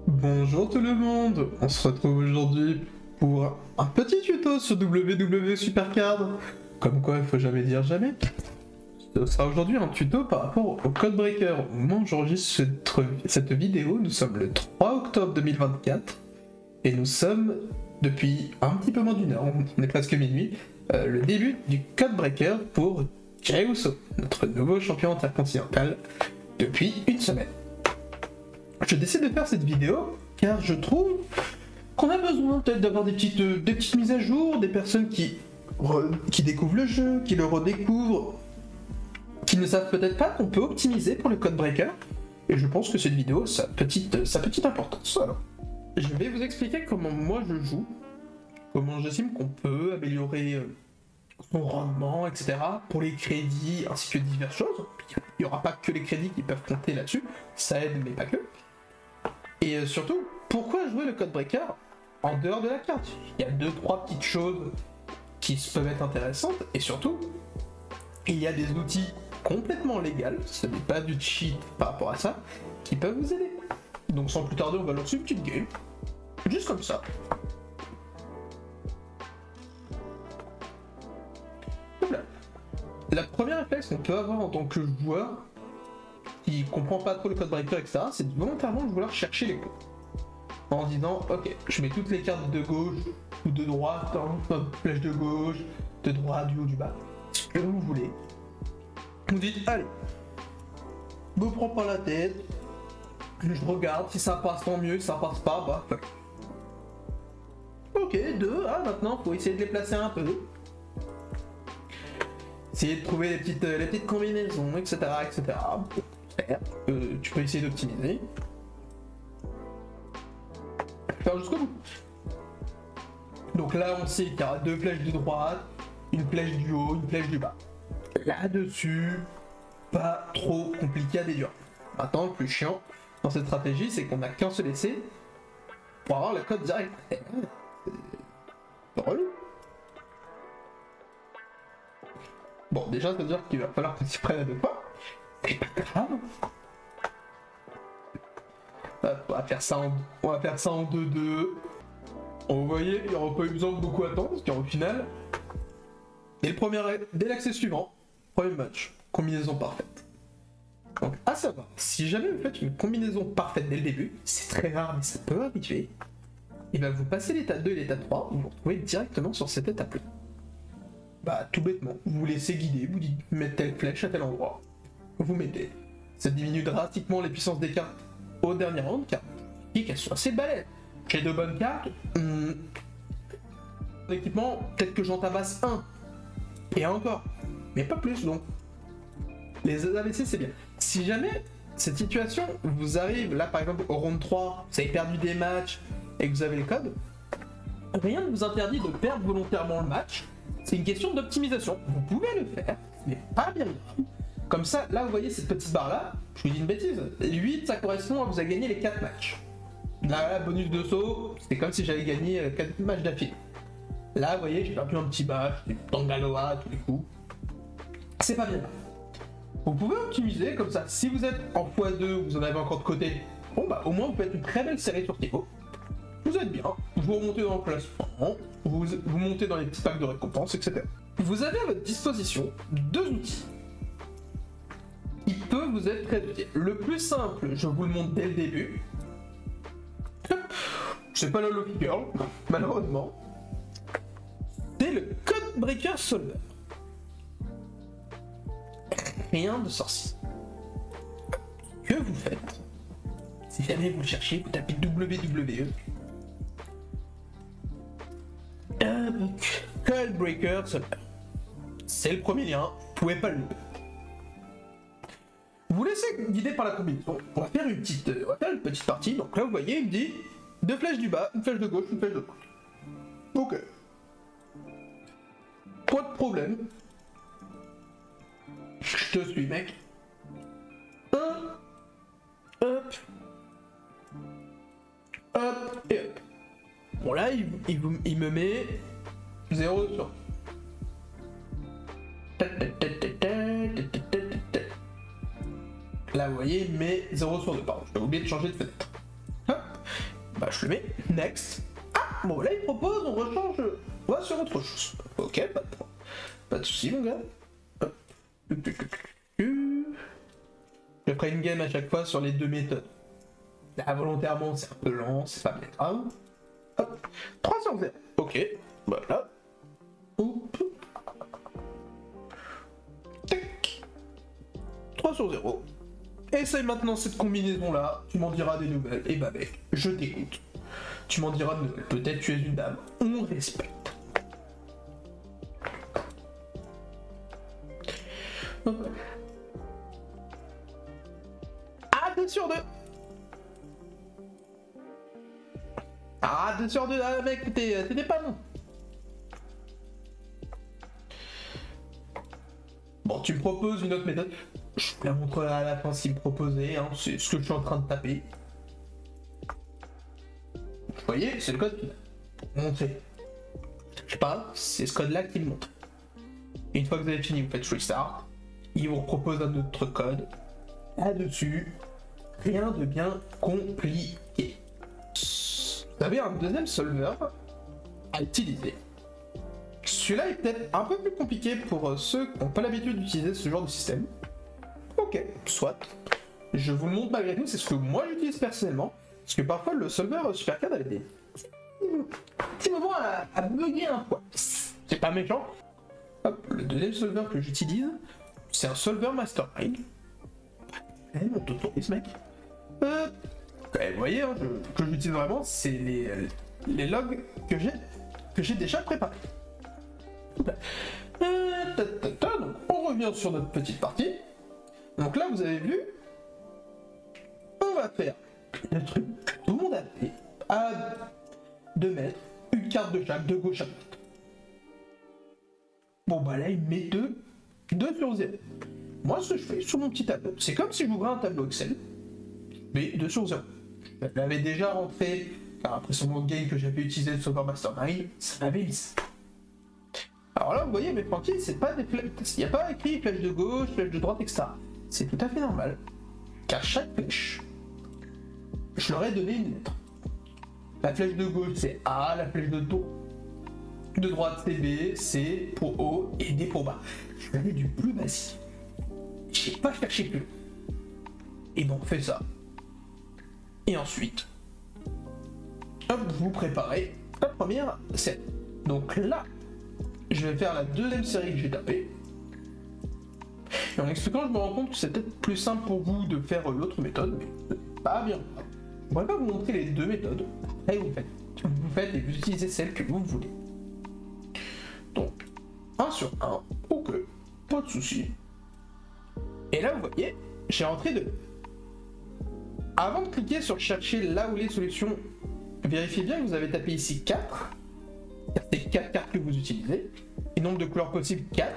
Bonjour tout le monde, on se retrouve aujourd'hui pour un petit tuto sur WWE Supercard. Comme quoi, il faut jamais dire jamais. Ce sera aujourd'hui un tuto par rapport au Codebreaker. Au moment où j'enregistre cette vidéo, nous sommes le 3 octobre 2024 et nous sommes, depuis un petit peu moins d'une heure, on est presque minuit, le début du Codebreaker pour Jey Uso, notre nouveau champion intercontinental depuis une semaine. Je décide de faire cette vidéo car je trouve qu'on a besoin peut-être d'avoir des petites mises à jour, des personnes qui découvrent le jeu, qui le redécouvrent, qui ne savent peut-être pas qu'on peut optimiser pour le Codebreaker. Et je pense que cette vidéo a sa petite importance. Alors, je vais vous expliquer comment moi je joue, comment j'estime qu'on peut améliorer son rendement, etc. pour les crédits ainsi que diverses choses. Il n'y aura pas que les crédits qui peuvent compter là-dessus, ça aide mais pas que. Et surtout, pourquoi jouer le Codebreaker en dehors de la carte? Il y a 2-3 petites choses qui peuvent être intéressantes, et surtout, il y a des outils complètement légaux, ce n'est pas du cheat par rapport à ça, qui peuvent vous aider. Donc sans plus tarder, on va lancer une petite game, juste comme ça. Voilà. La première réflexe qu'on peut avoir en tant que joueur, qui comprend pas trop le Codebreaker, etc., c'est volontairement de vouloir chercher les codes. En disant, ok, je mets toutes les cartes de gauche ou de droite, flèche de gauche, de droite, du haut, du bas, ce que vous voulez. Vous dites, allez, je me prends pas la tête, je regarde, si ça passe tant mieux, si ça passe pas, bah, fuck. Ok, maintenant, faut essayer de les placer un peu. Essayer de trouver les petites combinaisons, etc., etc. Tu peux essayer d'optimiser. Faire jusqu'au bout. Donc là, on sait qu'il y aura 2 flèches de droite, une flèche du haut, une flèche du bas. Là-dessus, pas trop compliqué à déduire. Maintenant, le plus chiant dans cette stratégie, c'est qu'on n'a qu'un seul essai pour avoir le code direct. C'est relou. Bon, déjà, ça veut dire qu'il va falloir qu'on s'y prenne à 2 fois. C'est pas grave. On va faire ça en 2-2. Vous voyez, il n'y aura pas eu besoin de beaucoup attendre, parce qu'au final, dès l'accès suivant, premier match, combinaison parfaite. Donc, à savoir, si jamais vous faites une combinaison parfaite dès le début, c'est très rare, mais ça peut arriver, et bien vous passez l'état 2 et l'état 3, vous vous retrouvez directement sur cette étape-là. Bah, tout bêtement, vous vous laissez guider, vous dites mettre telle flèche à tel endroit, vous mettez. Ça diminue drastiquement les puissances des cartes au dernier round, car qu'elles sont assez balèzes. J'ai de bonnes cartes, l'équipement, peut-être que j'en tabasse un, et encore, mais pas plus, donc les AVC c'est bien. Si jamais cette situation vous arrive, là par exemple au round 3, vous avez perdu des matchs et que vous avez le code, rien ne vous interdit de perdre volontairement le match, c'est une question d'optimisation, vous pouvez le faire, ce n'est pas bien grave. Comme ça, là vous voyez cette petite barre là, je vous dis une bêtise, 8 ça correspond à vous avez gagné les 4 matchs. Là, bonus de saut, c'est comme si j'avais gagné 4 matchs d'affilée. Là, vous voyez, j'ai perdu un petit match, des Tangaloa, tous les coups. C'est pas bien. Vous pouvez optimiser comme ça. Si vous êtes en x2, vous en avez encore de côté, bon bah au moins vous faites une très belle série sur Tico. Vous êtes bien, vous remontez dans le classement, vous montez dans les petits packs de récompenses, etc. Vous avez à votre disposition 2 outils. Il peut vous être très utile. Le plus simple, je vous le montre dès le début. C'est pas le Lucky Girl, malheureusement. C'est le Codebreaker Solver. Rien de sorcier. Que vous faites? Si jamais vous le cherchez, vous tapez WWE. Codebreaker Solver. C'est le premier lien, vous pouvez pas le louper. Vous laissez guider par la combinaison. On va faire une petite partie. Donc là, vous voyez, il me dit 2 flèches du bas, une flèche de gauche, une flèche de droite. Ok. Pas de problème. Je te suis, mec. 1, hop, hop, et hop. Bon là, il me met 0 sur. Là, vous voyez, il met 0 sur 2, pardon. J'ai oublié de changer de fenêtre. Hop. Bah je le mets, next. Ah, bon là il propose, on rechange, on va sur autre chose. Ok, pas de soucis mon gars. Hop. Je ferai une game à chaque fois sur les deux méthodes. Là volontairement c'est un peu lent, c'est pas bien grave. Hop, 3 sur 0. Ok, voilà. Hop. Tac. 3 sur 0. Essaye maintenant cette combinaison-là, tu m'en diras des nouvelles. Et bah mec, je t'écoute. Tu m'en diras de nouvelles. Peut-être tu es une dame. On respecte. Ah, 2 sur 2. Ah, 2 sur 2, ah mec, t'étais pas bon. Bon, tu me proposes une autre méthode. Je vous la montrerai à la fin ce qu'il me proposait, hein. C'est ce que je suis en train de taper. Vous voyez, c'est le code final. Montrer. Je sais pas, c'est ce code-là qui me montre. Et une fois que vous avez fini, vous faites restart. Il vous propose un autre code. Là-dessus, rien de bien compliqué. Vous avez un deuxième solver à utiliser. Celui-là est peut-être un peu plus compliqué pour ceux qui n'ont pas l'habitude d'utiliser ce genre de système. Ok, soit. Je vous le montre malgré tout, c'est ce que moi j'utilise personnellement. Parce que parfois le solver SuperCAD avait des petits moments à bugger un peu. C'est pas méchant. Hop, le deuxième solver que j'utilise, c'est un solver Mastermind. Eh, on t'autorise mec. Vous voyez, hein, que j'utilise vraiment, c'est les logs que j'ai déjà préparés. Donc on revient sur notre petite partie. Donc là, vous avez vu, on va faire le truc que tout le monde a fait, à 2 mètres, une carte de chaque, de gauche à droite. Bon bah là, il met 2 sur 0. Moi, ce que je fais sur mon petit tableau, c'est comme si j'ouvrais un tableau Excel, mais 2 sur 0. Je l'avais déjà rentré, car après sur mon game que j'avais utilisé le solver Mastermind, ça m'avait mis. Alors là, vous voyez, mais tranquille, c'est pas des flèches. Il n'y a pas écrit flèche de gauche, flèche de droite, etc. C'est tout à fait normal qu'à chaque flèche, je leur ai donné une lettre. La flèche de gauche, c'est A, la flèche de droite, c'est B, C pour haut et D pour bas. Je vais aller du plus basique. Je n'ai pas cherché plus. Et donc, on fait ça. Et ensuite, hop, vous préparez la première scène. Donc là, je vais faire la deuxième série que j'ai tapée. Et en expliquant, je me rends compte que c'est peut-être plus simple pour vous de faire l'autre méthode, mais c'est pas bien. Je pourrais pas vous montrer les deux méthodes. Après, vous faites et vous utilisez celle que vous voulez. Donc, 1 sur 1, ok, pas de souci. Et là, vous voyez, j'ai rentré 2. Avant de cliquer sur chercher là où les solutions, vérifiez bien que vous avez tapé ici 4. C'est 4 cartes que vous utilisez. Et nombre de couleurs possibles 4.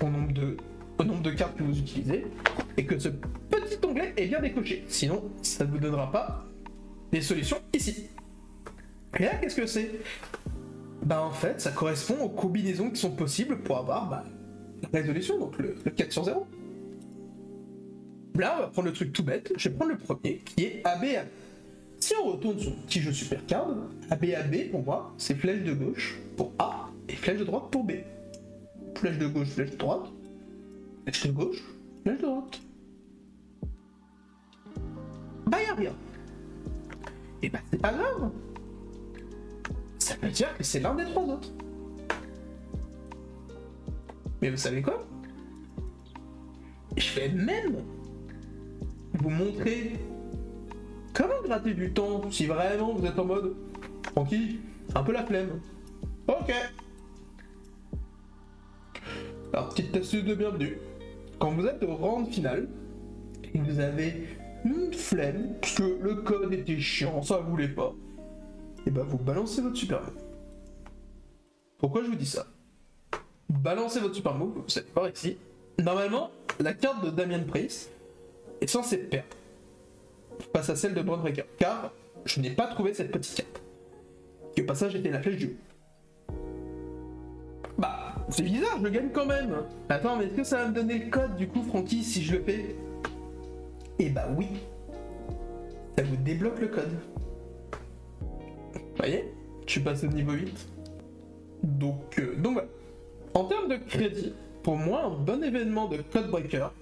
Au nombre de cartes que vous utilisez. Et que ce petit onglet est bien décoché. Sinon, ça ne vous donnera pas des solutions ici. Et là, qu'est-ce que c'est? Bah en fait, ça correspond aux combinaisons qui sont possibles pour avoir la résolution, donc le 4 sur 0. Là, on va prendre le truc tout bête. Je vais prendre le premier, qui est ABAB. Si on retourne sur le petit jeu SuperCAD, ABAB, pour moi, c'est flèche de gauche pour A et flèche de droite pour B. Flèche de gauche, flèche de droite. Flèche de gauche, flèche de droite. Bah y'a rien. Et bah c'est pas grave. Ça veut dire que c'est l'un des 3 autres. Mais vous savez quoi? Je vais même vous montrer comment gratter du temps si vraiment vous êtes en mode tranquille, un peu la flemme. Ok. Alors, petite astuce de bienvenue. Quand vous êtes au round final et que vous avez une flemme, parce que le code était chiant, ça vous voulait pas, et bah vous balancez votre super move. Pourquoi je vous dis ça? Balancez votre super move, vous allez voir ici. Normalement, la carte de Damien Priest est censée perdre face à celle de Brandbreaker, car je n'ai pas trouvé cette petite carte. Qui au passage était la flèche du haut. Bah, c'est bizarre, je gagne quand même. Attends, mais est-ce que ça va me donner le code du coup, Francky, si je le fais? Eh bah oui. Ça vous débloque le code. voyez, je suis passé de niveau 8. Donc voilà. En termes de crédit, pour moi, un bon événement de Codebreaker,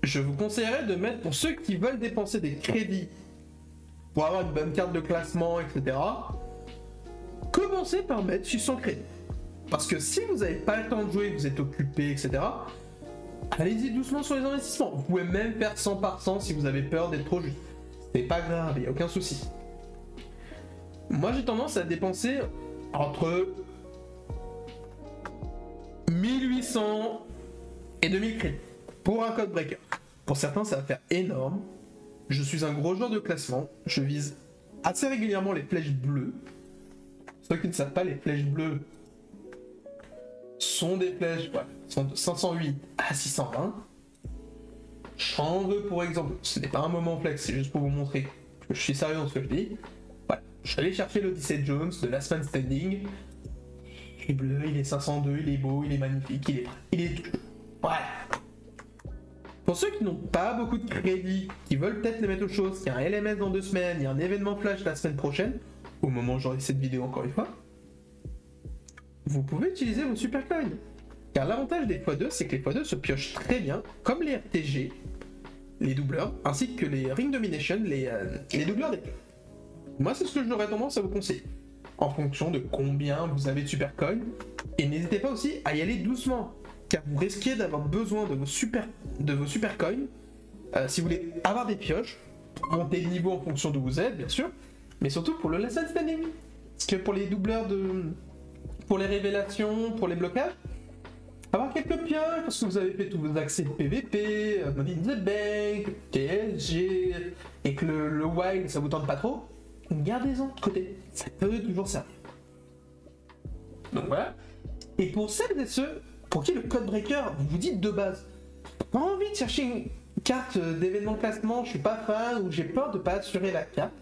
je vous conseillerais de mettre, pour ceux qui veulent dépenser des crédits pour avoir une bonne carte de classement, etc., commencez par mettre 600 crédits. Parce que si vous n'avez pas le temps de jouer, vous êtes occupé, etc., allez-y doucement sur les investissements. Vous pouvez même faire 100 par 100 si vous avez peur d'être trop juste. C'est pas grave, il n'y a aucun souci. Moi, j'ai tendance à dépenser entre 1800 et 2000 crédits pour un Codebreaker. Pour certains, ça va faire énorme. Je suis un gros joueur de classement. Je vise assez régulièrement les flèches bleues. Ceux qui ne savent pas, les flèches bleues sont des flèches, sont de 508 à 620. J'en veux pour exemple, ce n'est pas un moment flex, c'est juste pour vous montrer que je suis sérieux dans ce que je dis. Voilà, je suis allé chercher l'Odyssey Jones de Last Man Standing. Il est bleu, il est 502, il est beau, il est magnifique, il est tout. Voilà. Pour ceux qui n'ont pas beaucoup de crédits, qui veulent peut-être les mettre aux choses, il y a un LMS dans 2 semaines, il y a un événement flash la semaine prochaine, au moment où j'aurai cette vidéo encore une fois, vous pouvez utiliser vos super coins. Car l'avantage des x2, c'est que les x2 se piochent très bien, comme les RTG, les doubleurs, ainsi que les Ring Domination, les doubleurs des clubs. Moi, c'est ce que j'aurais tendance à vous conseiller, en fonction de combien vous avez de super coins. Et n'hésitez pas aussi à y aller doucement, car vous risquez d'avoir besoin de vos super coins, si vous voulez avoir des pioches, monter le niveau en fonction d'où vous êtes, bien sûr, mais surtout pour le Last Man Standing. Parce que pour les doubleurs pour les révélations, pour les blocages, avoir quelques pioches, parce que vous avez fait tous vos accès de PVP, Money in the Bank, TSG, et que le wild ça vous tente pas trop, gardez-en de côté, ça peut toujours servir. Donc voilà. Et pour celles et ceux pour qui le Codebreaker, vous vous dites de base, pas envie de chercher une carte d'événement classement, je suis pas fan, ou j'ai peur de pas assurer la carte,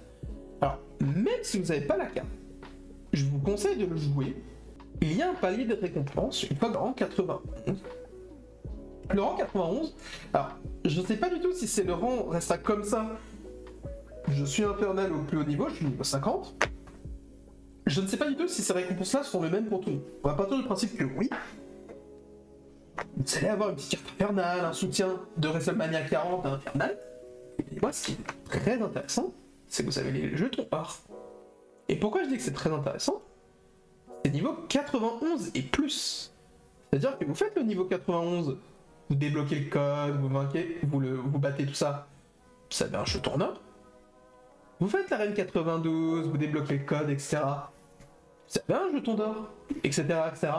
alors même si vous n'avez pas la carte, je vous conseille de le jouer. Il y a un palier de récompense une fois le rang 91. Le rang 91, alors je sais pas du tout si c'est le rang restera comme ça. Je suis infernal au plus haut niveau, je suis niveau 50. Je ne sais pas du tout si ces récompenses-là seront les mêmes pour tout le monde. On va partir du principe que oui. Vous allez avoir une petite carte infernale, un soutien de WrestleMania 40 à infernal. Et moi, ce qui est très intéressant, c'est que vous avez les jetons or. Et pourquoi je dis que c'est très intéressant ? C'est niveau 91 et plus. C'est-à-dire que vous faites le niveau 91, vous débloquez le code, vous vainquez, vous battez tout ça, vous avez un jeton en or. Vous faites l'arène 92, vous débloquez le code, etc. Vous avez un jeton d'or, etc., etc.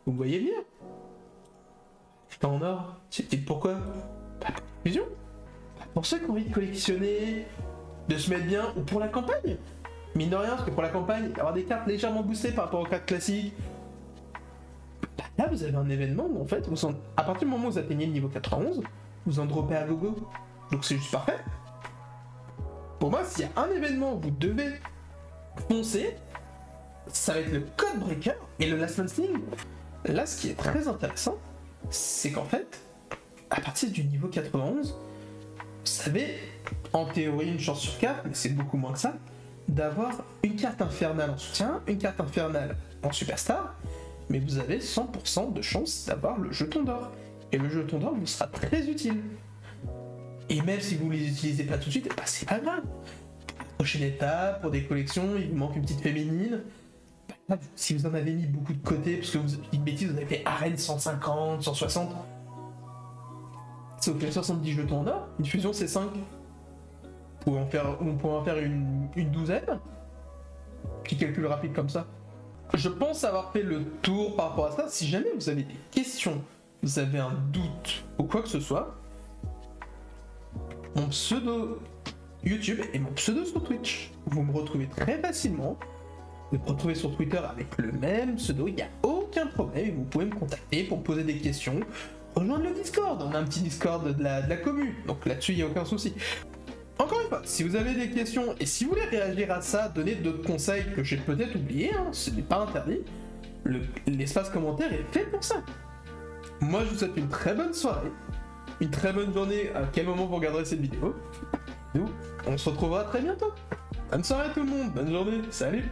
Vous me voyez venir. Jeton en or, c'est pourquoi ? Fusion. Pour ceux qui ont envie de collectionner, de se mettre bien, ou pour la campagne. Mine de rien, parce que pour la campagne, avoir des cartes légèrement boostées par rapport aux cartes classiques, là vous avez un événement où en fait, à partir du moment où vous atteignez le niveau 91, vous en droppez à gogo. Donc c'est juste parfait. Pour moi, s'il y a un événement où vous devez foncer, ça va être le Codebreaker et le Last Man Standing. Là, ce qui est très intéressant, c'est qu'en fait, à partir du niveau 91, vous avez en théorie une chance sur 4, mais c'est beaucoup moins que ça, d'avoir une carte infernale en soutien, une carte infernale en superstar, mais vous avez 100% de chance d'avoir le jeton d'or. Et le jeton d'or vous sera très utile. Et même si vous ne les utilisez pas tout de suite, bah c'est pas grave. Pour la prochaine étape, pour des collections, il vous manque une petite féminine. Bah, si vous en avez mis beaucoup de côté, parce que vous dites une bêtise, vous avez fait arène 150, 160, ça vous fait 70 jetons en or, une fusion c'est 5. On pourrait en faire une douzaine. Petit calcul rapide comme ça. Je pense avoir fait le tour par rapport à ça. Si jamais vous avez des questions, vous avez un doute ou quoi que ce soit, mon pseudo YouTube et mon pseudo sur Twitch. Vous me retrouvez très facilement. Vous me retrouvez sur Twitter avec le même pseudo, il n'y a aucun problème. Vous pouvez me contacter pour me poser des questions. Rejoindre le Discord, on a un petit Discord de la commune. Donc là-dessus, il n'y a aucun souci. Encore une fois, si vous avez des questions et si vous voulez réagir à ça, donner d'autres conseils que j'ai peut-être oubliés, ce n'est pas interdit, l'espace commentaire est fait pour ça. Moi, je vous souhaite une très bonne soirée, une très bonne journée à quel moment vous regarderez cette vidéo. Nous, on se retrouvera très bientôt. Bonne soirée tout le monde, bonne journée, salut!